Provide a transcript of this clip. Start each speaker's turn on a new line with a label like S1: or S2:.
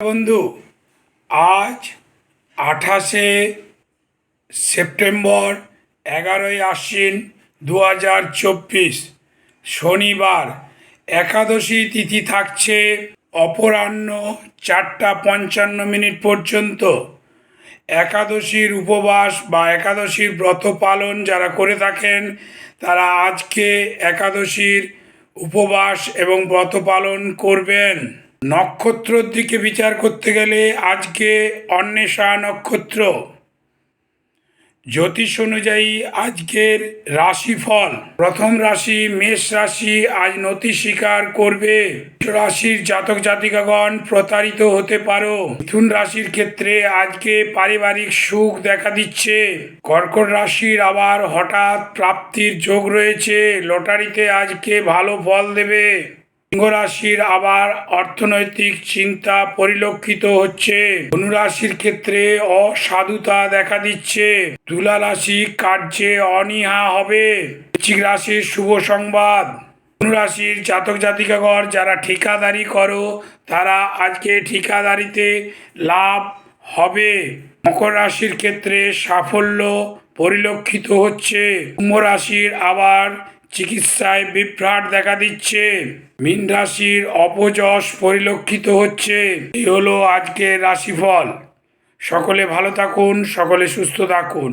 S1: বন্ধু, আজ 28শে সেপ্টেম্বর, 11ই আশ্বিন 2024, শনিবার। একাদশী তিথি থাকছে অপরাহ্ন 4টা 55 মিনিট পর্যন্ত। একাদশীর উপবাস বা একাদশীর ব্রত পালন যারা করে থাকেন তারা আজকে একাদশীর উপবাস এবং ব্রত পালন করবেন। নক্ষত্রর দিকে বিচার করতে গেলে আজকে অন্বেষা নক্ষত্র। জ্যোতিষ অনুযায়ী আজকের রাশিফল: প্রথম রাশি মেষ রাশি, আজ নতি স্বীকার করবে। রাশির জাতক জাতিকাগণ প্রতারিত হতে পারো। মিথুন রাশির ক্ষেত্রে আজকে পারিবারিক সুখ দেখা দিচ্ছে। কর্কট রাশির আবার হঠাৎ প্রাপ্তির যোগ রয়েছে, লটারিতে আজকে ভালো ফল দেবে। সিংহ রাশির আবার অর্থনৈতিক চিন্তা পরিলক্ষিত হচ্ছে। ধনু রাশির ক্ষেত্রে অসাধুতা দেখা দিচ্ছে। তুলা রাশি কার্যে অনীহা হবে। বৃশ্চিক রাশির শুভ সংবাদ: ধনু রাশির জাতক জাতিকাগণ যারা ঠিকাদারি করো তারা আজকে ঠিকাদারিতে লাভ হবে। মকর রাশির ক্ষেত্রে সাফল্য পরিলক্ষিত হচ্ছে। কুম্ভ রাশির আবার চিকিৎসায় বিভ্রাট দেখা দিচ্ছে। মীন রাশির অপযশ পরিলক্ষিত হচ্ছে। এই হলো আজকের রাশিফল। সকলে ভালো থাকুন, সকলে সুস্থ থাকুন।